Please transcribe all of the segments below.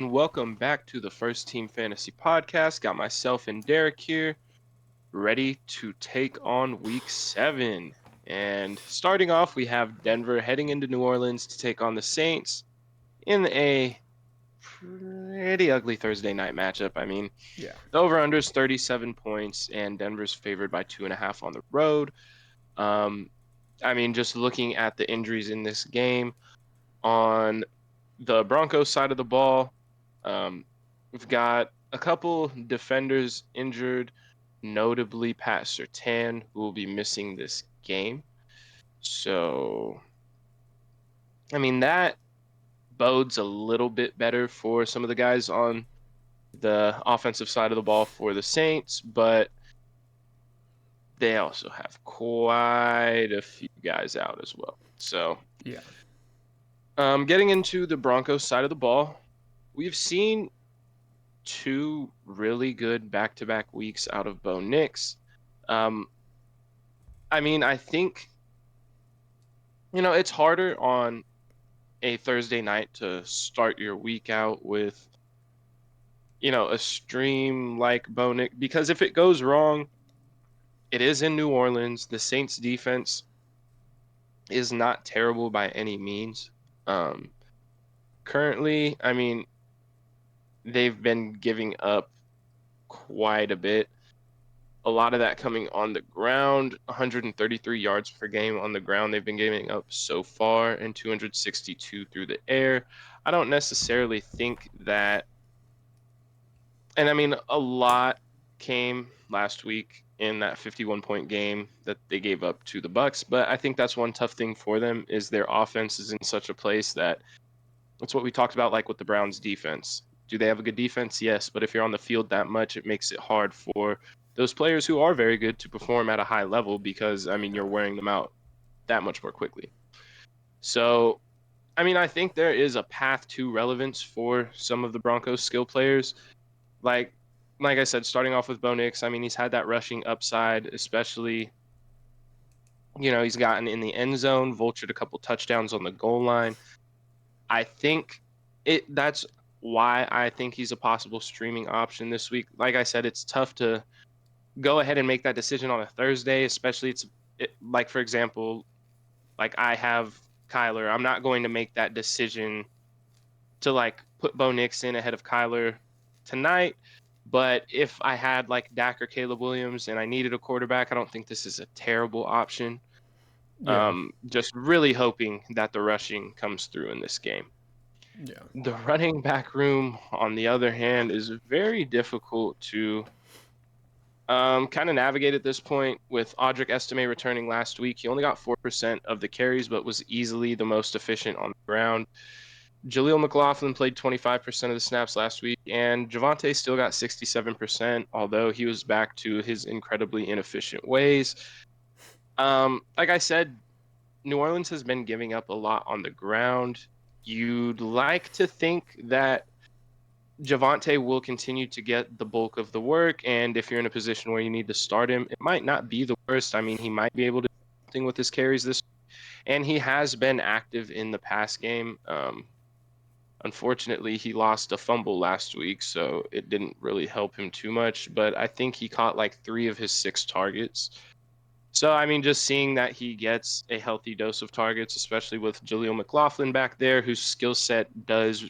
and welcome back to the First Team Fantasy Podcast. Got myself and Derek here, ready to take on Week 7. And starting off, we have Denver heading into New Orleans to take on the Saints in a pretty ugly Thursday night matchup. Yeah. The over-under is 37 points, and Denver's favored by 2.5 on the road. Um, just looking at the injuries in this game, on the Broncos side of the ball, we've got a couple defenders injured, notably Pat Surtain, who will be missing this game. So, that bodes a little bit better for some of the guys on the offensive side of the ball for the Saints, but they also have quite a few guys out as well. So, Yeah. getting into the Broncos side of the ball, we've seen two really good back-to-back weeks out of Bo Nix. Um, I think, it's harder on a Thursday night to start your week out with, a stream like Bo Nix, because if it goes wrong, it is in New Orleans. The Saints defense is not terrible by any means. Um, Currently, they've been giving up quite a bit. A lot of that coming on the ground, 133 yards per game on the ground they've been giving up so far, and 262 through the air. I don't necessarily think that, and a lot came last week in that 51-point game that they gave up to the Bucks, but I think that's one tough thing for them is their offense is in such a place that it's what we talked about, like with the Browns defense. Do they have a good defense? Yes, but if you're on the field that much, it makes it hard for those players who are very good to perform at a high level because, you're wearing them out that much more quickly. So, I think there is a path to relevance for some of the Broncos skill players. Like, like I said, starting off with Bo Nix, he's had that rushing upside, especially, he's gotten in the end zone, vultured a couple touchdowns on the goal line. I think that's why I think he's a possible streaming option this week. Like I said, it's tough to go ahead and make that decision on a Thursday, especially like, for example, like I have Kyler. I'm not going to make that decision to like put Bo Nix in ahead of Kyler tonight. But if I had like Dak or Caleb Williams and I needed a quarterback, I don't think this is a terrible option. Yeah. Just really hoping that the rushing comes through in this game. Yeah. The running back room, on the other hand, is very difficult to kind of navigate at this point. With Audric Estime returning last week, he only got 4% of the carries, but was easily the most efficient on the ground. Jaleel McLaughlin played 25% of the snaps last week, and Javonte still got 67%, although he was back to his incredibly inefficient ways. Like I said, New Orleans has been giving up a lot on the ground. You'd like to think that Javonte will continue to get the bulk of the work, and if you're in a position where you need to start him, it might not be the worst. He might be able to do something with his carries this, and he has been active in the pass game. Unfortunately, he lost a fumble last week, so it didn't really help him too much. But I think he caught like 3 of his 6 targets. So, just seeing that he gets a healthy dose of targets, especially with Jaleel McLaughlin back there, whose skill set does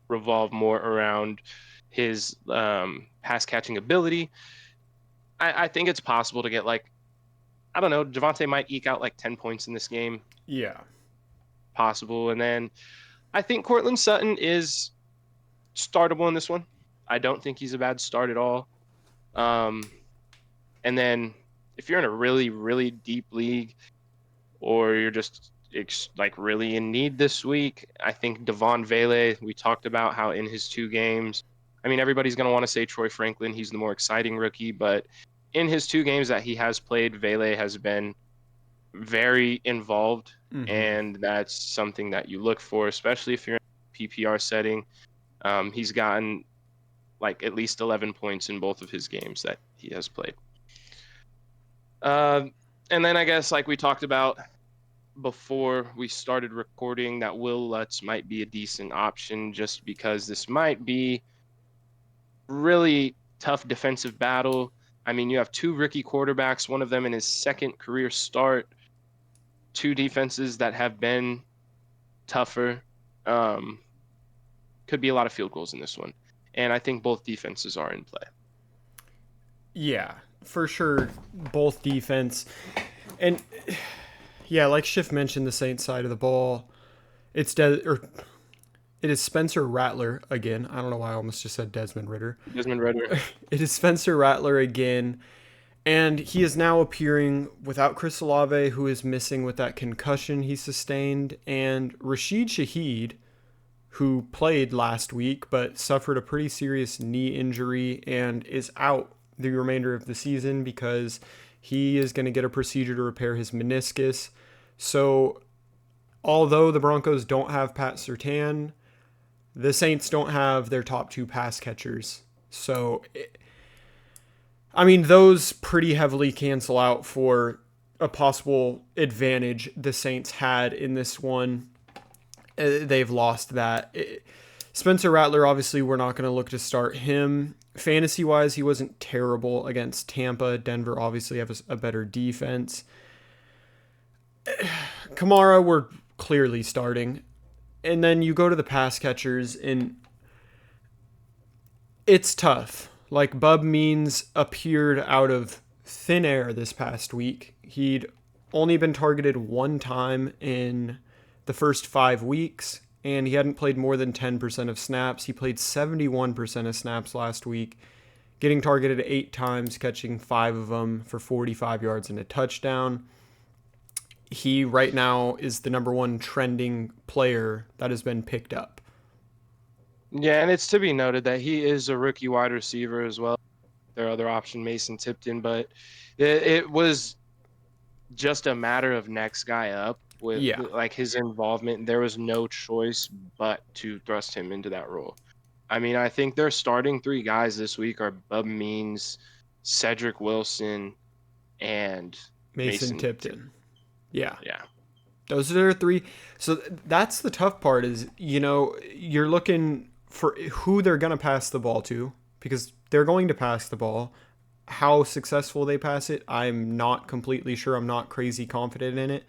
revolve more around his pass catching ability. I think it's possible to get like, I don't know, Javonte might eke out like 10 points in this game, Yeah. possible. And then I think Cortland Sutton is startable in this one. I don't think he's a bad start at all. Um, and then if you're in a really, really deep league, or you're just like really in need this week, I think Devon Vele, we talked about how in his 2 games, everybody's going to want to say Troy Franklin, he's the more exciting rookie, but in his 2 games that he has played, Vele has been very involved, Mm-hmm. and that's something that you look for, especially if you're in a PPR setting. He's gotten like at least 11 points in both of his games that he has played. Uh, and then I guess like we talked about, before we started recording that Will Lutz might be a decent option just because this might be really tough defensive battle. I mean, you have two rookie quarterbacks, one of them in his second career start, two defenses that have been tougher. Um, could be a lot of field goals in this one. And I think both defenses are in play. Yeah, for sure. Both defense. And yeah, like Schiff mentioned, the Saints side of the ball, it is Spencer Rattler again. I don't know why I almost just said Desmond Ritter. Desmond Ritter. It is Spencer Rattler again. And he is now appearing without Chris Olave, who is missing with that concussion he sustained, and Rashid Shaheed, who played last week but suffered a pretty serious knee injury and is out the remainder of the season because he is going to get a procedure to repair his meniscus. So, although the Broncos don't have Pat Surtain, the Saints don't have their top two pass catchers. So, I mean, those pretty heavily cancel out for a possible advantage the Saints had in this one. They've lost that. Spencer Rattler, obviously, we're not going to look to start him. Fantasy-wise, he wasn't terrible against Tampa. Denver obviously has a better defense. Kamara, we're clearly starting. And then you go to the pass catchers, and it's tough. Like, Bub Means appeared out of thin air this past week. He'd only been targeted one time in the first 5 weeks, and he hadn't played more than 10% of snaps. He played 71% of snaps last week, getting targeted 8 times, catching 5 of them for 45 yards and a touchdown. He right now is the number one trending player that has been picked up. Yeah, and it's to be noted that he is a rookie wide receiver as well. Their other option, Mason Tipton, but it was just a matter of next guy up with Yeah. like his involvement. There was no choice but to thrust him into that role. I mean, I think their starting 3 guys this week are Bub Means, Cedric Wilson, and Mason Tipton. Yeah. Yeah. Those are their 3. So that's the tough part is, you're looking for who they're going to pass the ball to because they're going to pass the ball. How successful they pass it, I'm not completely sure. I'm not crazy confident in it.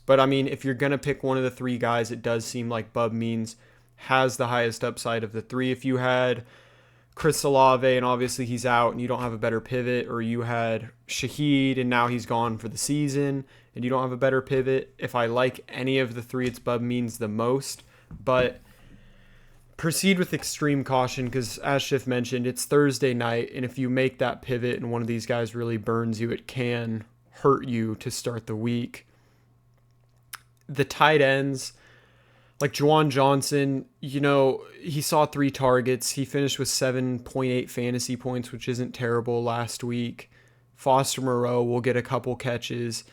But, I mean, if you're going to pick one of the 3 guys, it does seem like Bub Means has the highest upside of the 3. If you had Chris Olave and obviously he's out and you don't have a better pivot, or you had Shaheed and now he's gone for the season and you don't have a better pivot, if I like any of the 3, it's Bub Means the most. But proceed with extreme caution because, as Schiff mentioned, it's Thursday night, and if you make that pivot and one of these guys really burns you, it can hurt you to start the week. The tight ends, like Juwan Johnson, he saw 3 targets. He finished with 7.8 fantasy points, which isn't terrible last week. Foster Moreau will get a couple catches.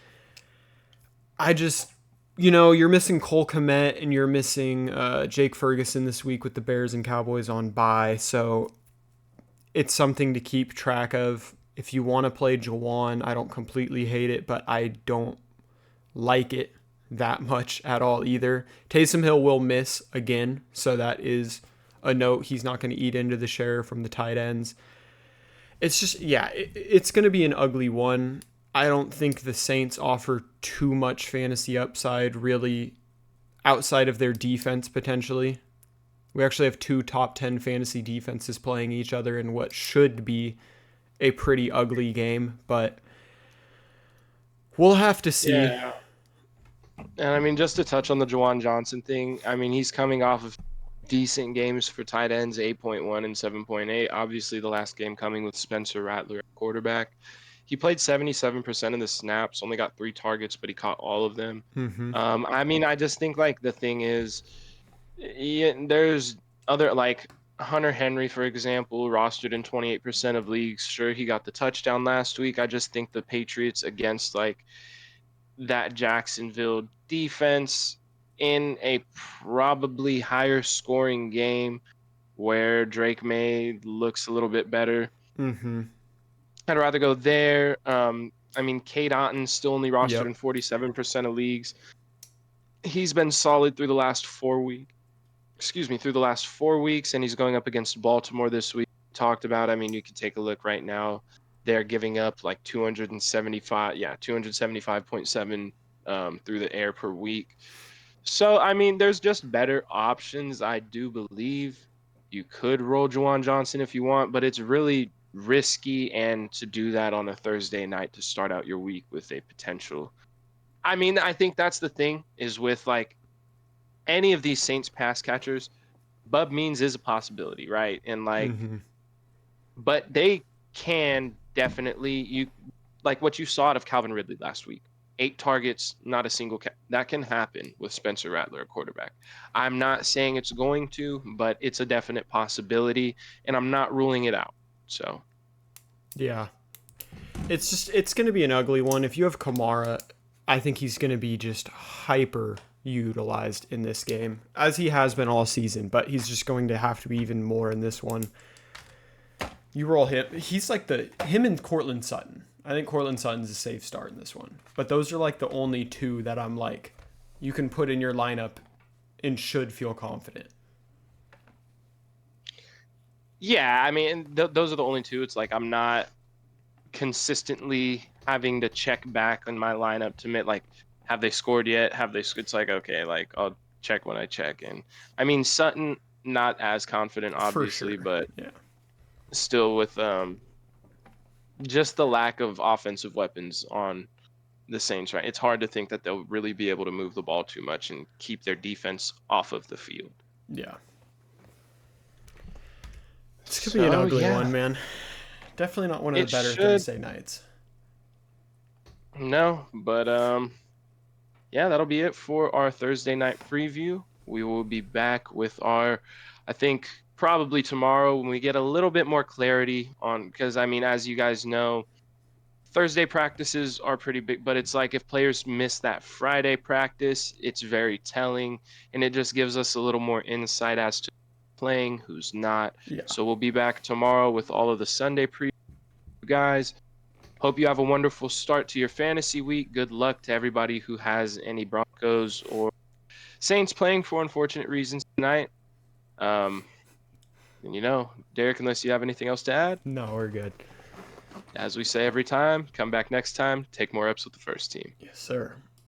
I just, you're missing Cole Kmet and you're missing Jake Ferguson this week with the Bears and Cowboys on bye. So it's something to keep track of. If you want to play Juwan, I don't completely hate it, but I don't like it that much at all either. Taysom Hill will miss again, so that is a note. He's not going to eat into the share from the tight ends. It's just, it's going to be an ugly one. I don't think the Saints offer too much fantasy upside, really, outside of their defense, potentially. We actually have 2 top 10 fantasy defenses playing each other in what should be a pretty ugly game, but we'll have to see. Yeah. And I mean, just to touch on the Juwan Johnson thing, I mean, he's coming off of decent games for tight ends, 8.1 and 7.8. Obviously, the last game coming with Spencer Rattler at quarterback. He played 77% of the snaps, only got 3 targets, but he caught all of them. Mm-hmm. I mean, I just think like the thing is, there's other like Hunter Henry, for example, rostered in 28% of leagues. Sure, he got the touchdown last week. I just think the Patriots against like that Jacksonville defense in a probably higher scoring game where Drake May looks a little bit better. Mm-hmm. I'd rather go there. I mean, Cade Otton's still only rostered Yep. in 47% of leagues. He's been solid through the last 4 weeks. Excuse me, through the last 4 weeks, and he's going up against Baltimore this week. Talked about. I mean, you can take a look right now. They're giving up like 275, yeah, 275.7 through the air per week. So, I mean, there's just better options. I do believe you could roll Juwan Johnson if you want, but it's really risky. And to do that on a Thursday night to start out your week with a potential. I mean, I think that's the thing is with like any of these Saints pass catchers, Bub Means is a possibility, right? And like, Mm-hmm. but they can definitely you like what you saw out of Calvin Ridley last week. 8 targets, not a single that can happen with Spencer Rattler, a quarterback. I'm not saying it's going to, but it's a definite possibility, and I'm not ruling it out. So Yeah. It's going to be an ugly one. If you have Kamara, I think he's going to be just hyper utilized in this game, as he has been all season, but he's just going to have to be even more in this one. You roll him. He's like him and Cortland Sutton. I think Cortland Sutton's a safe start in this one. But those are like the only two that I'm like, you can put in your lineup and should feel confident. yeah, I mean, those are the only two. It's like I'm not consistently having to check back on my lineup to admit like, have they scored yet? Have they? It's like okay, like I'll check when I check. And I mean Sutton, not as confident, For obviously, sure. but Yeah. still with just the lack of offensive weapons on the Saints, right? It's hard to think that they'll really be able to move the ball too much and keep their defense off of the field. Yeah. This could be an So ugly yeah, one, man. Definitely not one of the it better should. Thursday nights. No, but yeah, that'll be it for our Thursday night preview. We will be back with our, I think, probably tomorrow when we get a little bit more clarity on, because I mean, as you guys know, Thursday practices are pretty big, but it's like if players miss that Friday practice, it's very telling, and it just gives us a little more insight as to playing, who's not. Yeah. So we'll be back tomorrow with all of the Sunday preview, guys. Hope you have a wonderful start to your fantasy week. Good luck to everybody who has any Broncos or Saints playing for unfortunate reasons tonight. Um, and Derek, unless you have anything else to add, No, we're good. as we say every time, come back next time, take more ups with the first team. Yes, sir.